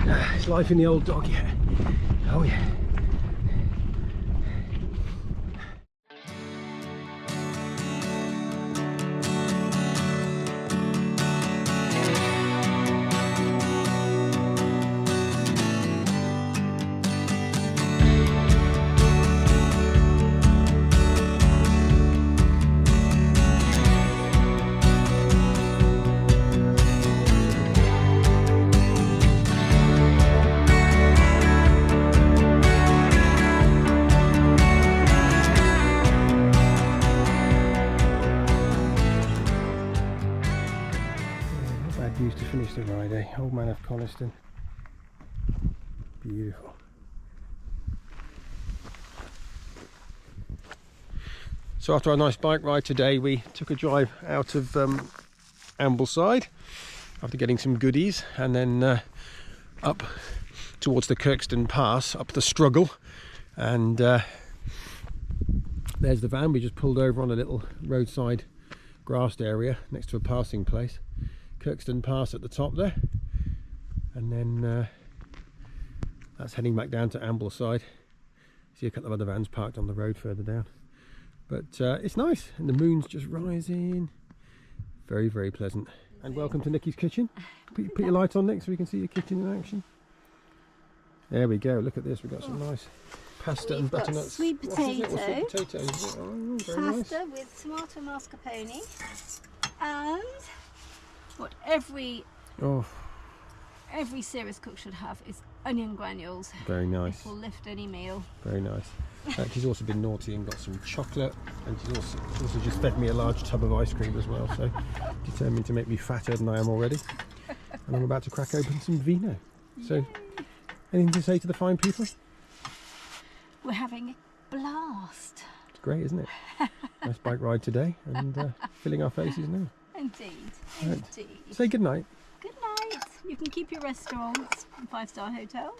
It's life in the old dog, yeah. Oh yeah. Views to finish the ride, eh? Old Man of Coniston. Beautiful. So after our nice bike ride today, we took a drive out of Ambleside after getting some goodies, and then up towards the Kirkstone Pass, up the Struggle, and there's the van. We just pulled over on a little roadside grassed area next to a passing place. Kirkstone Pass at the top there, and then that's heading back down to Ambleside. See a couple of other vans parked on the road further down, but it's nice, and the moon's just rising. Very, very pleasant. And welcome to Nikki's kitchen. Put your light on, Nick, so we can see your kitchen in action. There we go. Look at this. We've got some nice pasta and butternuts. Sweet potato. Sweet potato, is it? Oh, very pasta nice. with tomato mascarpone, and what every serious cook should have is onion granules. Very nice. It will lift any meal. Very nice. She's also been naughty and got some chocolate, and she's also just fed me a large tub of ice cream as well, so determined to make me fatter than I am already. And I'm about to crack open some vino. So, anything to say to the fine people? We're having a blast. It's great, isn't it? Nice bike ride today, and filling our faces now. Indeed, Right. indeed. Say good night. Good night. You can keep your restaurants and 5-star hotels.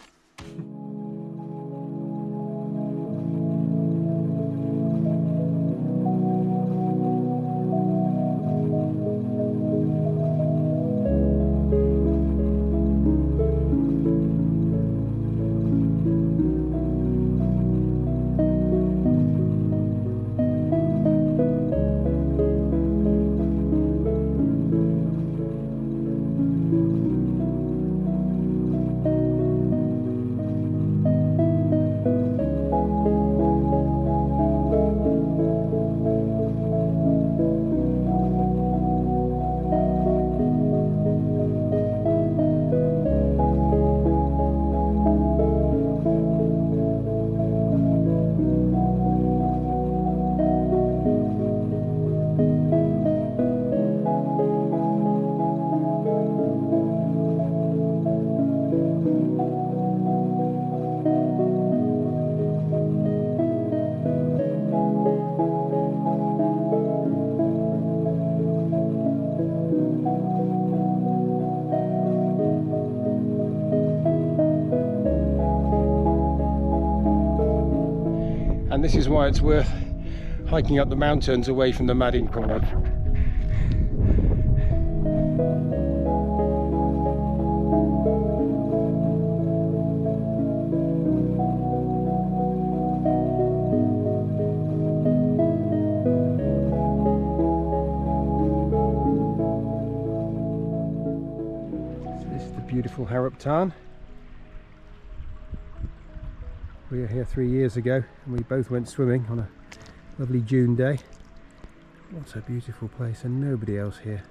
And this is why it's worth hiking up the mountains away from the madding crowd. So this is the beautiful Harrop Tarn. We were here 3 years ago, and we both went swimming on a lovely June day. What a beautiful place, and nobody else here.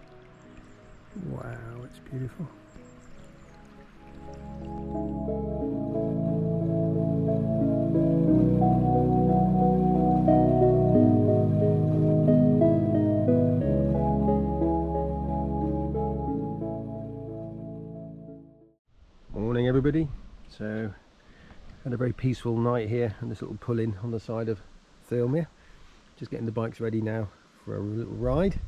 Wow, it's beautiful. Morning everybody. So had a very peaceful night here on this little pull-in on the side of Thirlmere. Just getting the bikes ready now for a little ride.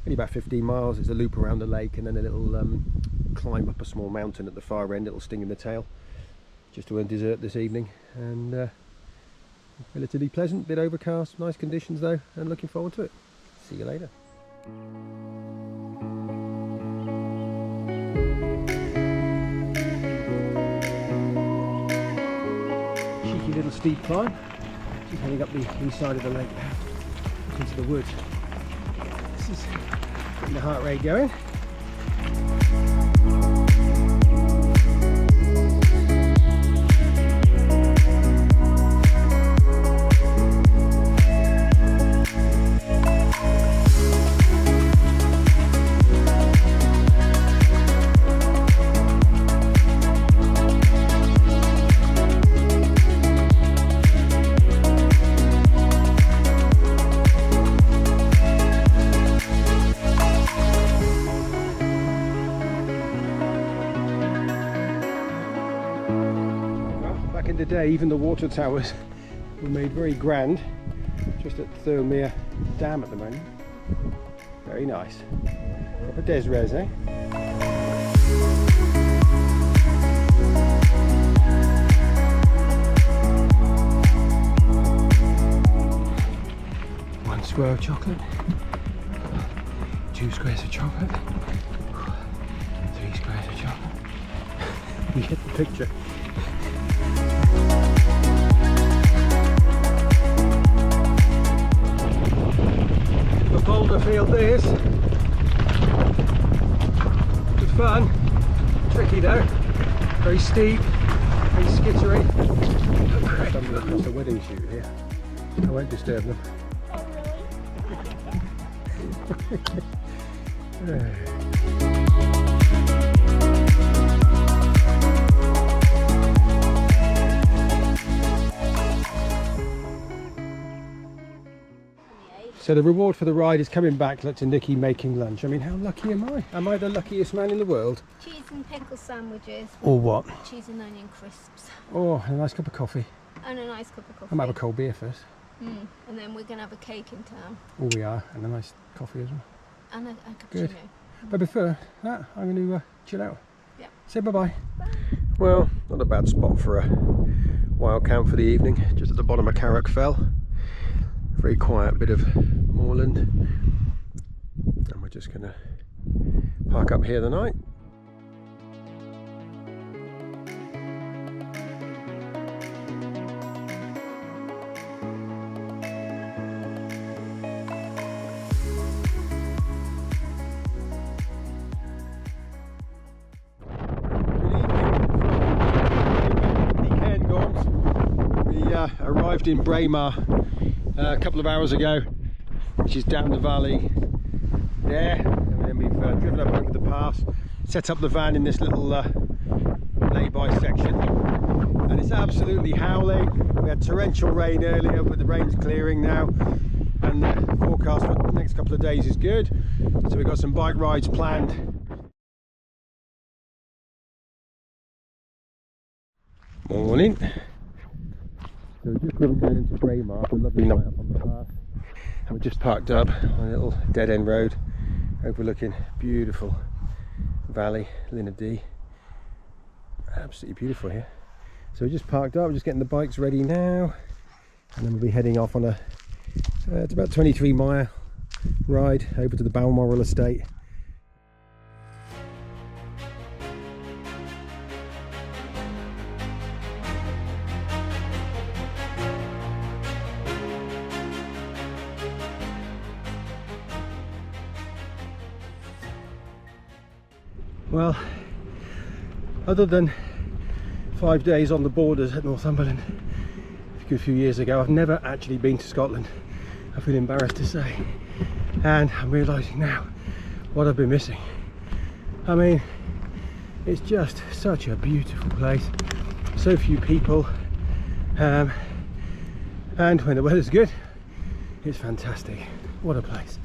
Only about 15 miles. It's a loop around the lake and then a little climb up a small mountain at the far end, little sting in the tail, just to earn dessert this evening. And relatively pleasant, bit overcast, nice conditions though, and looking forward to it. See you later. steep climb. She's heading up the east side of the lake now, into the woods. This is getting the heart rate going. In the day, even the water towers were made very grand, just at Thirlmere Dam at the moment. Very nice. Proper des res, eh? One square of chocolate, 2 squares of chocolate, 3 squares of chocolate. You get the picture. Boulder field this. Good fun. Tricky though. Very steep, very skittery. Stumbled across a wedding shoot here. I won't disturb them. Oh really? So the reward for the ride is coming back to Nikki making lunch. I mean, how lucky am I? Am I the luckiest man in the world? Cheese and pickle sandwiches. Or what? Cheese and onion crisps. Oh, and a nice cup of coffee. And a nice cup of coffee. I'm gonna have a cold beer first. And then we're going to have a cake in town. Oh, we are. And a nice coffee as well. And a cappuccino. Good. But before that, I'm going to chill out. Yeah. Say bye-bye. Bye. Well, not a bad spot for a wild camp for the evening. Just at the bottom of Carrick Fell. Very quiet bit of moorland. And we're just going to park up here the night. Arrived in Braemar a couple of hours ago, which is down the valley there, and then we've driven up over the pass, set up the van in this little lay-by section, and it's absolutely howling. We had torrential rain earlier, but the rain's clearing now, and the forecast for the next couple of days is good, so we've got some bike rides planned. Morning. So we've just driven down into Braemar, a lovely night up on the path, and we're just parked up on a little dead end road overlooking beautiful valley, Linn of Dee. Absolutely beautiful here. So we're just parked up, we're just getting the bikes ready now, and then we'll be heading off on a it's about 23-mile ride over to the Balmoral estate. Well, other than 5 days on the borders at Northumberland a good few years ago, I've never actually been to Scotland. I feel embarrassed to say, and I'm realising now what I've been missing. I mean, it's just such a beautiful place, so few people, and when the weather's good, it's fantastic. What a place.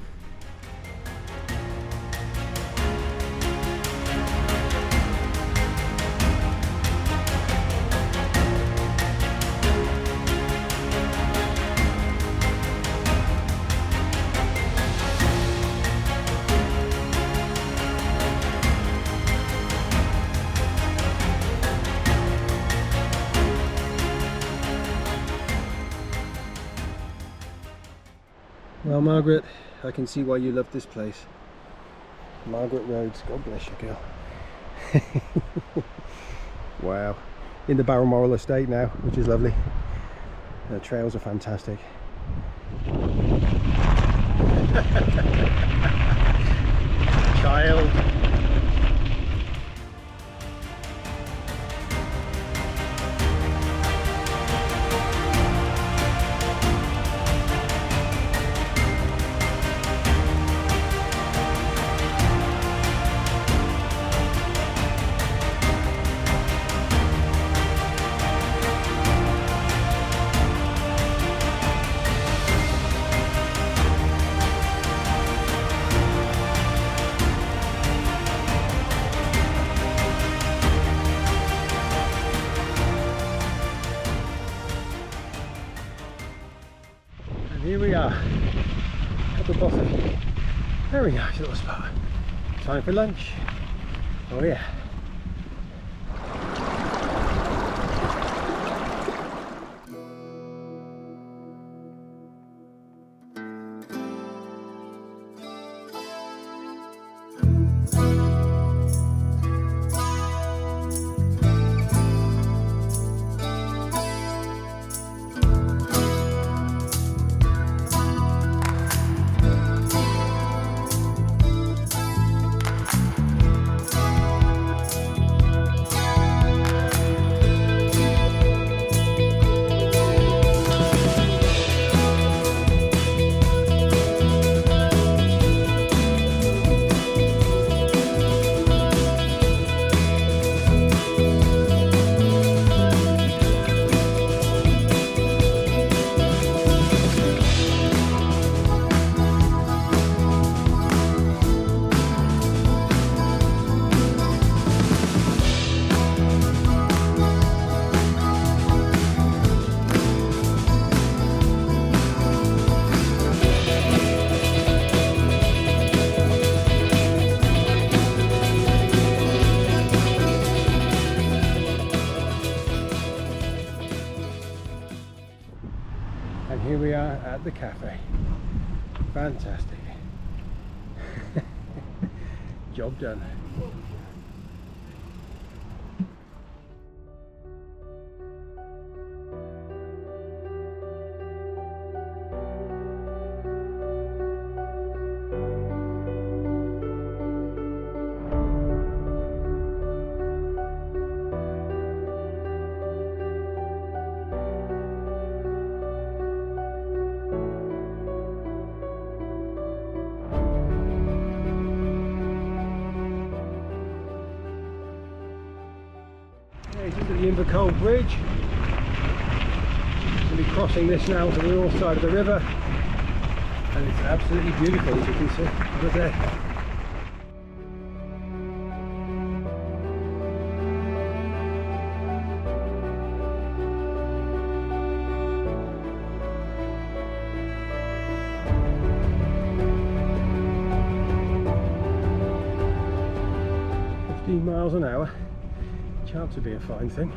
Well, Margaret, I can see why you love this place. Margaret Rhodes, God bless you, girl. Wow, in the Balmoral estate now, which is lovely. The trails are fantastic. Child. Here we are at the bottom. Very nice little spot. Time for lunch. Oh yeah. And here we are at the cafe. Fantastic. Job done. Just at the Invercold Bridge. We'll be crossing this now to the north side of the river, and it's absolutely beautiful, as you can see. Look there. Miles an hour. Chance to be a fine thing.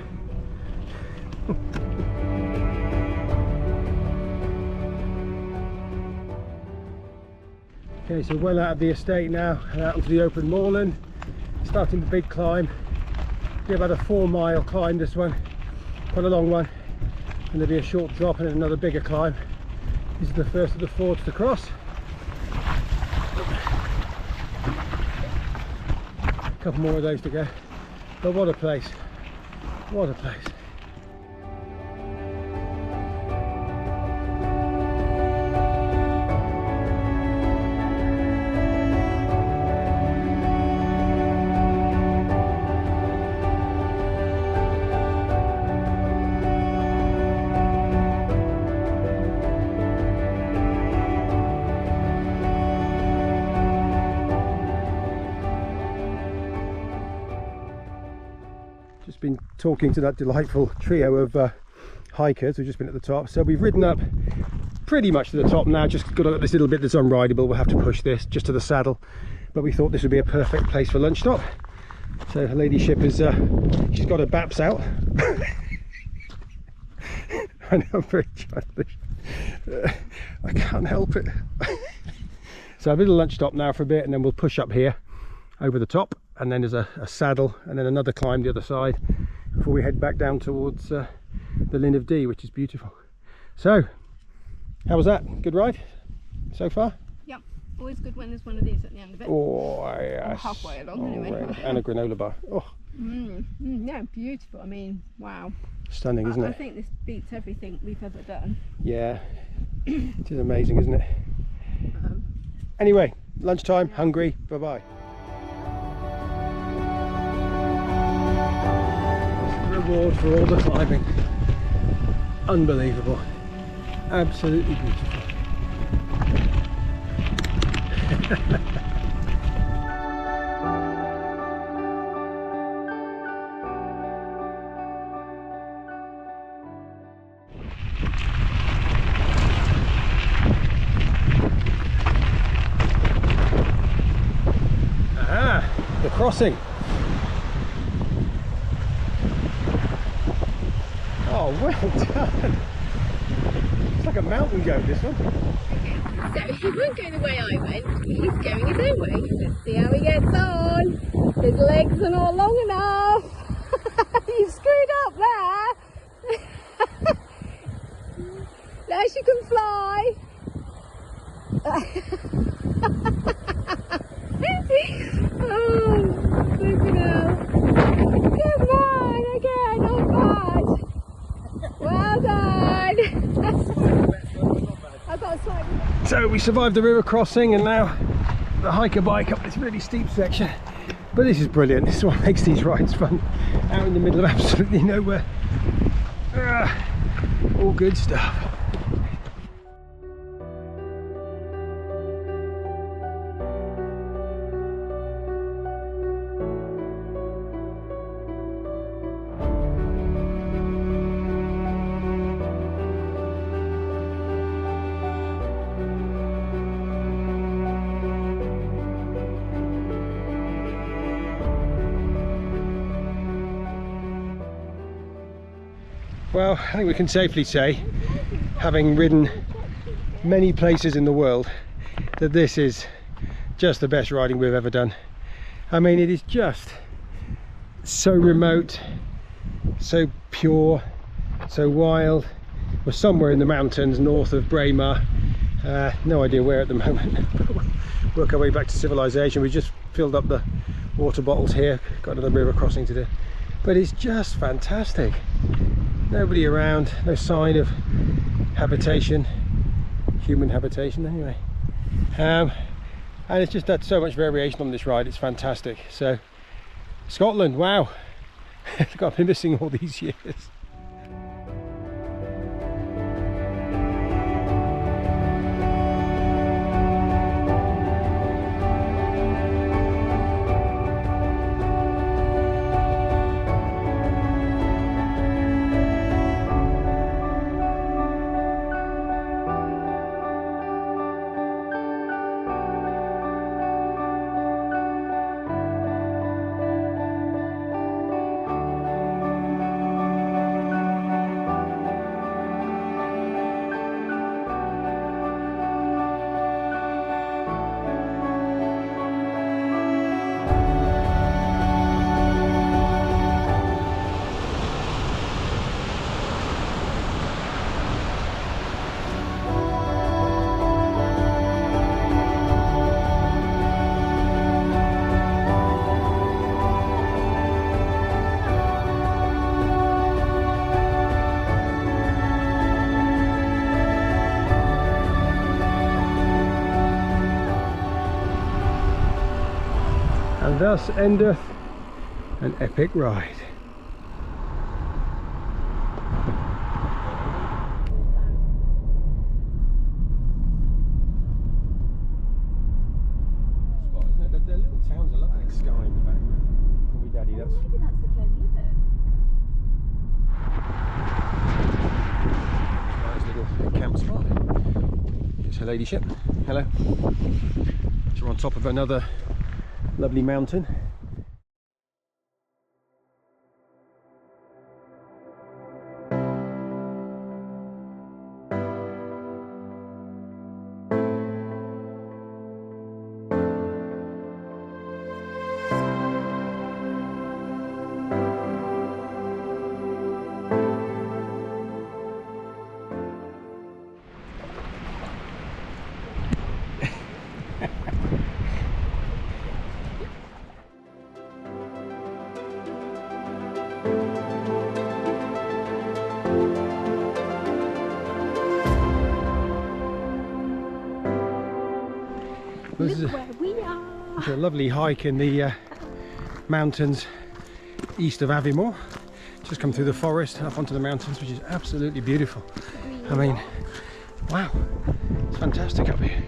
Okay, so well out of the estate now and out onto the open moorland, starting the big climb. Be about a 4-mile climb, this one, quite a long one, and there'll be a short drop and another bigger climb. This is the first of the fords to cross. A couple more of those to go. But what a place, what a place. Just been talking to that delightful trio of hikers who've just been at the top. So we've ridden up pretty much to the top now, just got this little bit that's unrideable. We'll have to push this just to the saddle, but we thought this would be a perfect place for lunch stop. So her ladyship is she's got her baps out. I know, I'm very childish. I can't help it. So a little lunch stop now for a bit, and then we'll push up here over the top, and then there's a saddle, and then another climb the other side before we head back down towards the Linn of Dee, which is beautiful. So, how was that? Good ride so far? Yep, always good when there's one of these at the end of it. Oh, yes. I'm halfway along anyway. Right. And a granola bar. Oh, Yeah, beautiful. I mean, wow. stunning, isn't I it? think this beats everything we've ever done. Yeah, it is amazing, isn't it? Anyway, lunchtime, hungry, bye-bye. Reward for all the climbing. Unbelievable. Absolutely beautiful. The crossing. Oh, well done. It's like a mountain goat, this one. So he won't go the way I went, he's going his own way. Let's see how he gets on. His legs are not long enough. You screwed up there. Unless you can fly. Oh, flipping hell. Come on, again, not bad. Well done. I've got a slightly... So we survived the river crossing and now the hiker bike up this really steep section. But this is brilliant. This is what makes these rides fun. Out in the middle of absolutely nowhere. All good stuff. Well, I think we can safely say, having ridden many places in the world, that this is just the best riding we've ever done. I mean, it is just so remote, so pure, so wild. We're somewhere in the mountains north of Braemar, no idea where at the moment. Work our way back to civilization. We just filled up the water bottles here, got another river crossing to do, but it's just fantastic. Nobody around, no sign of habitation, human habitation anyway. And it's just that so much variation on this ride, it's fantastic. So, Scotland, wow. I've been missing all these years. And thus endeth an epic ride. The little towns are lovely. Sky in the background. Call me Daddy, that's... Maybe that's the Glen River. Nice little camp spot. Here's her ladyship. Hello. So we're on top of another lovely mountain. It's a lovely hike in the mountains east of Aviemore. Just come through the forest up onto the mountains, which is absolutely beautiful. I mean, wow, it's fantastic up here.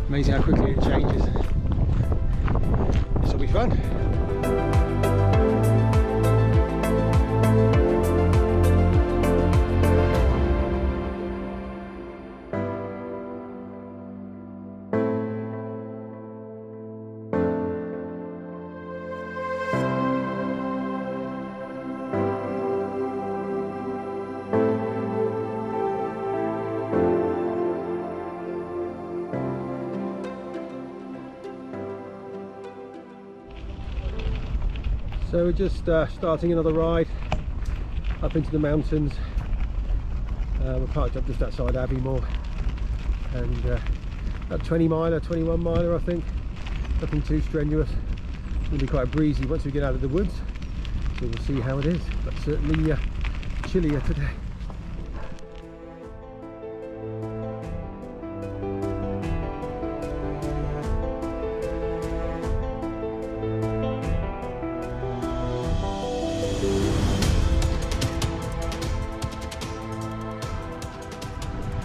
Amazing how quickly it changes. This will be fun. So we're just starting another ride up into the mountains. We're parked up just outside Aviemore, and about 20 miler, 21 miler I think. Nothing too strenuous. It's going to be quite breezy once we get out of the woods, so we'll see how it is, but certainly chillier today.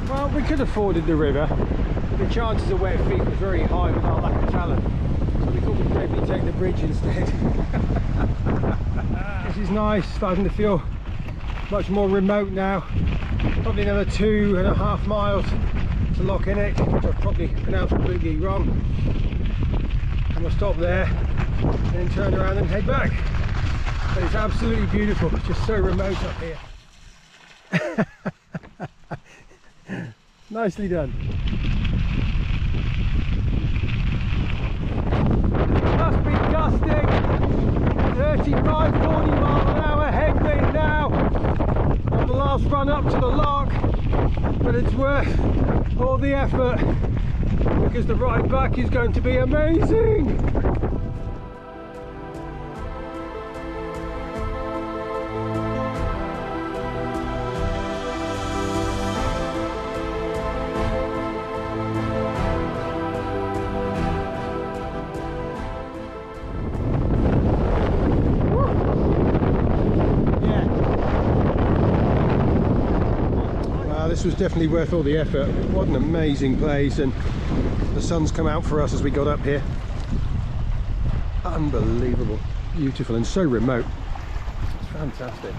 Well, we could have forded the river, but the chances of wet feet was very high with our lack of talent, so we thought we'd maybe take the bridge instead. This is nice, starting to feel much more remote now. Probably another 2.5 miles to Lochinick, which I've probably pronounced completely wrong. And we'll stop there and then turn around and head back. But it's absolutely beautiful, it's just so remote up here. Nicely done. Must be gusting 35, 40 mile an hour headwind now on the last run up to the lock, but it's worth all the effort because the ride back is going to be amazing. This was definitely worth all the effort. What an amazing place, and the sun's come out for us as we got up here. Unbelievable, beautiful, and so remote. It's fantastic.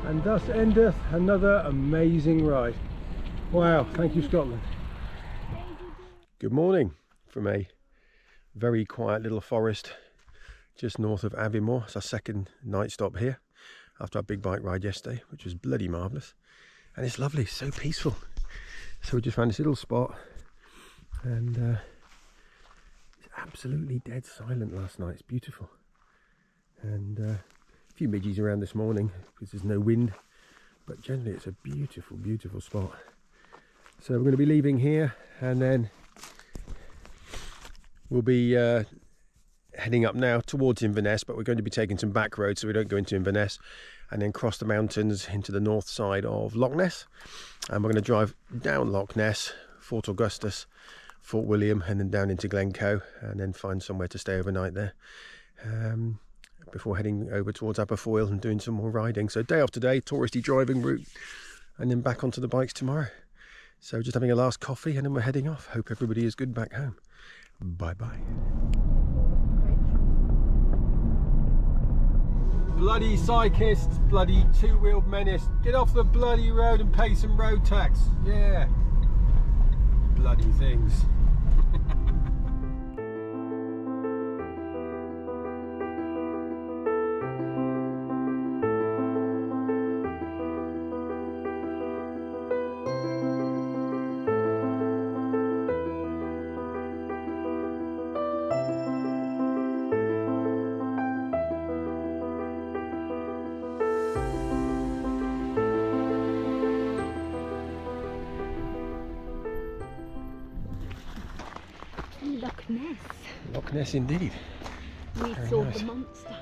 And thus endeth another amazing ride. Wow, thank you Scotland. Good morning from a very quiet little forest just north of Aviemore. It's our second night stop here after our big bike ride yesterday, which was bloody marvellous. And it's lovely, so peaceful. So we just found this little spot, and it's absolutely dead silent last night. It's beautiful. And a few midges around this morning because there's no wind, but generally it's a beautiful, beautiful spot. So we're going to be leaving here, and then we'll be heading up now towards Inverness, but we're going to be taking some back roads so we don't go into Inverness, and then cross the mountains into the north side of Loch Ness. And we're going to drive down Loch Ness, Fort Augustus, Fort William, and then down into Glencoe, and then find somewhere to stay overnight there before heading over towards Aberfoyle and doing some more riding. So day after day, touristy driving route, and then back onto the bikes tomorrow. So just having a last coffee, and then we're heading off. Hope everybody is good back home. Bye bye. Bloody cyclists, bloody two-wheeled menace. Get off the bloody road and pay some road tax. Yeah. Bloody things. Loch Ness. Loch Ness indeed. We Very saw nice. the monster.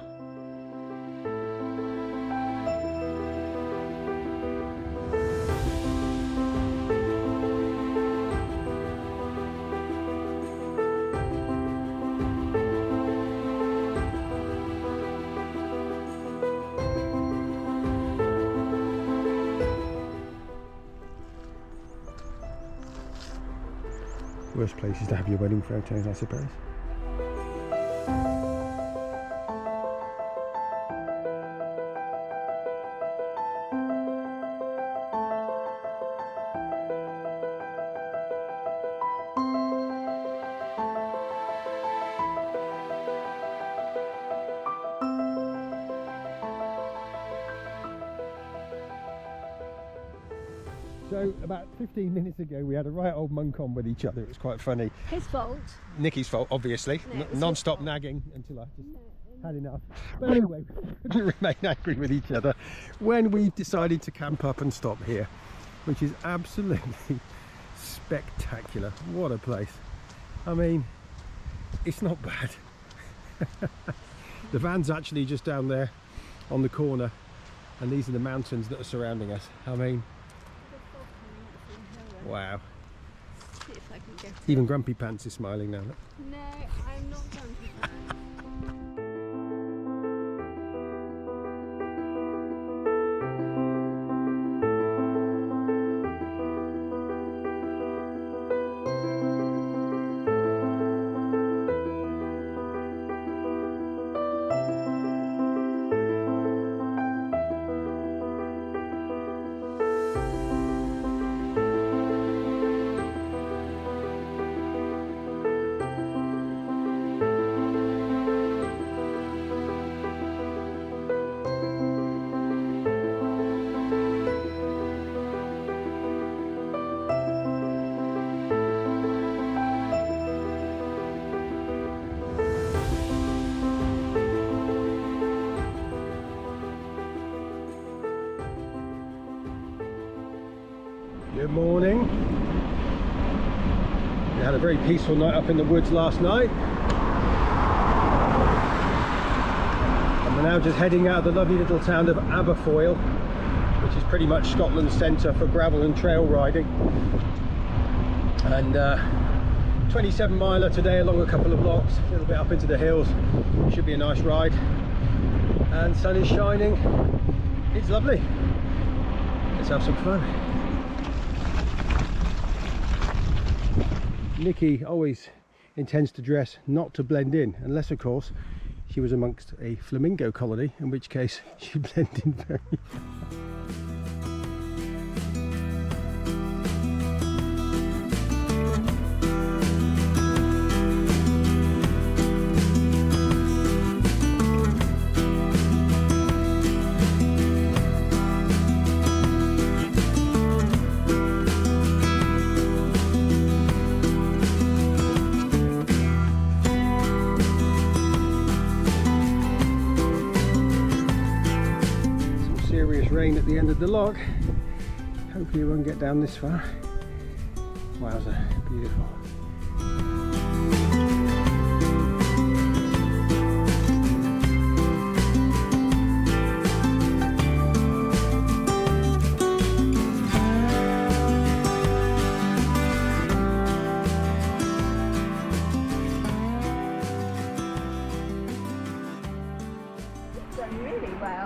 Worst places to have your wedding photos, I suppose. So about 15 minutes ago we had a right old monk on with each other. It was quite funny. His fault. Nikki's fault, obviously. No, it was Non-stop his fault. nagging until I just had enough. But anyway, we couldn't remain angry with each other when we decided to camp up and stop here, which is absolutely spectacular. What a place. I mean, it's not bad. The van's actually just down there on the corner, and these are the mountains that are surrounding us. I mean, wow. See if I can get it. Even Grumpy Pants is smiling now. Look. No, I'm not going to that. Good morning. We had a very peaceful night up in the woods last night. And we're now just heading out of the lovely little town of Aberfoyle, which is pretty much Scotland's centre for gravel and trail riding. And 27 miler today along a couple of locks, a little bit up into the hills. Should be a nice ride. And sun is shining. It's lovely. Let's have some fun. Nikki always intends to dress not to blend in, unless of course she was amongst a flamingo colony, in which case she'd blend in very well. Rain at the end of the lock. Hopefully we won't get down this far. Wowza, beautiful.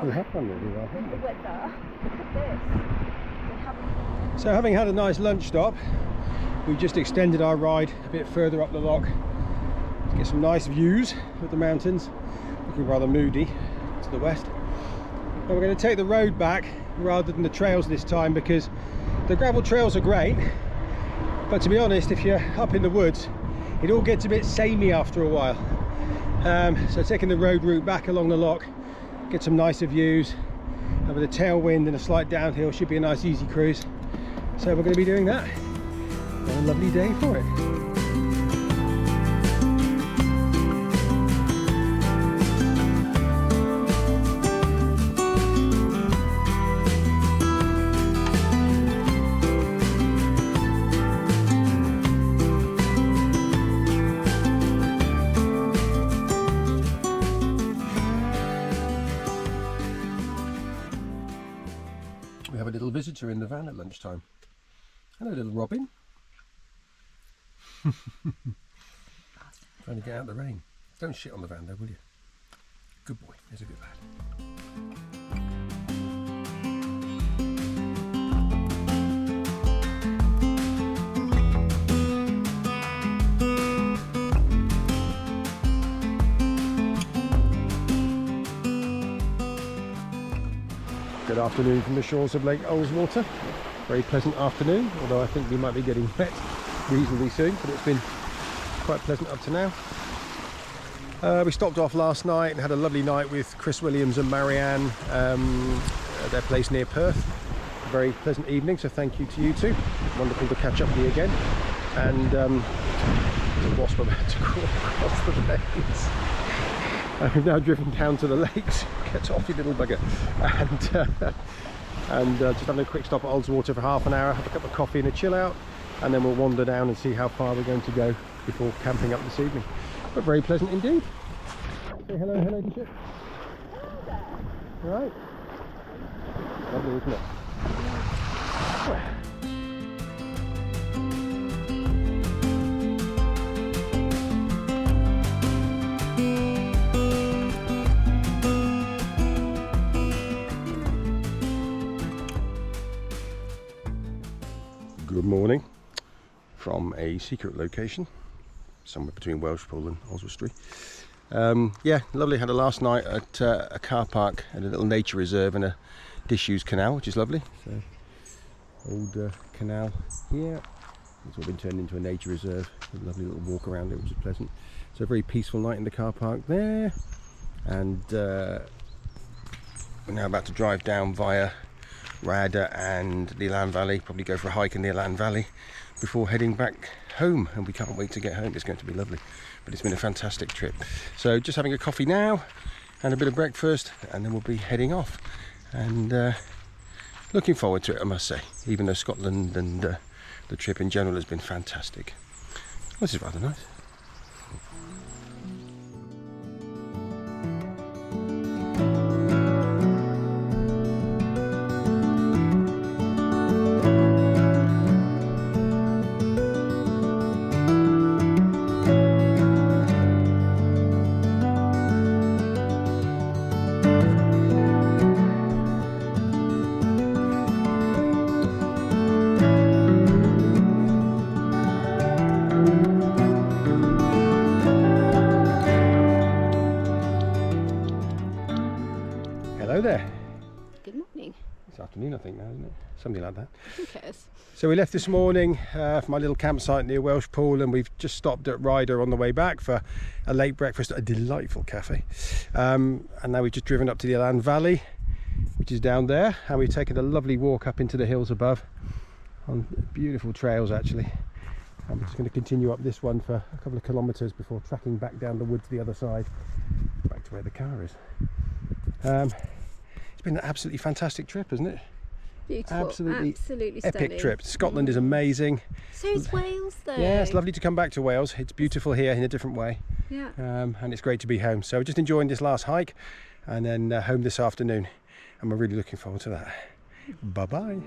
We have done really well, haven't we? The weather. Look at this. We haven't. So having had a nice lunch stop, we've just extended our ride a bit further up the loch to get some nice views of the mountains, looking rather moody to the west. And we're going to take the road back rather than the trails this time, because the gravel trails are great, but to be honest, if you're up in the woods, it all gets a bit samey after a while. So taking the road route back along the loch, get some nicer views, and with a tailwind and a slight downhill, should be a nice easy cruise. So we're going to be doing that. What a lovely day for it. We have a little visitor in the van at lunchtime. Hello, little Robin. Trying to get out of the rain. Don't shit on the van though, will you? Good boy, he's a good lad. Good afternoon from the shores of Lake Ullswater. Very pleasant afternoon, although I think we might be getting wet reasonably soon, but it's been quite pleasant up to now. We stopped off last night and had a lovely night with Chris Williams and Marianne at their place near Perth. A very pleasant evening, so thank you to you two. Wonderful to catch up with you again. And the wasp about to crawl across the lanes. We've now driven down to the lakes. Get off, you little bugger. And just having a quick stop at Ullswater for half an hour, have a cup of coffee and a chill out, and then we'll wander down and see how far we're going to go before camping up this evening. But very pleasant indeed. Say hello, hello to Chip. Right. Lovely, isn't it? Good morning from a secret location somewhere between Welshpool and Oswestry. Yeah, lovely. Had a last night at a car park and a little nature reserve and a disused canal, which is lovely. So old canal here, it's all been turned into a nature reserve. A lovely little walk around it, which is pleasant. So a very peaceful night in the car park there, and we're now about to drive down via Rada and the Elan Valley, probably go for a hike in the Elan Valley before heading back home, and we can't wait to get home. It's going to be lovely, but it's been a fantastic trip. So just having a coffee now and a bit of breakfast, and then we'll be heading off, and looking forward to it, I must say, even though Scotland and the trip in general has been fantastic. This is rather nice. Hello there. Good morning. It's afternoon, I think now, isn't it? Something like that. Who cares? So we left this morning from my little campsite near Welshpool, and we've just stopped at Ryder on the way back for a late breakfast at a delightful cafe. And now we've just driven up to the Elan Valley, which is down there, and we've taken a lovely walk up into the hills above on beautiful trails actually. And we're just going to continue up this one for a couple of kilometres before tracking back down the wood to the other side, back to where the car is. It's been an absolutely fantastic trip, hasn't it? Beautiful. Absolutely stunning. epic trip. Scotland is amazing. So is Wales though. Yeah, it's lovely to come back to Wales. It's beautiful here in a different way. Yeah. And it's great to be home. So just enjoying this last hike and then home this afternoon. And we're really looking forward to that. Bye-bye.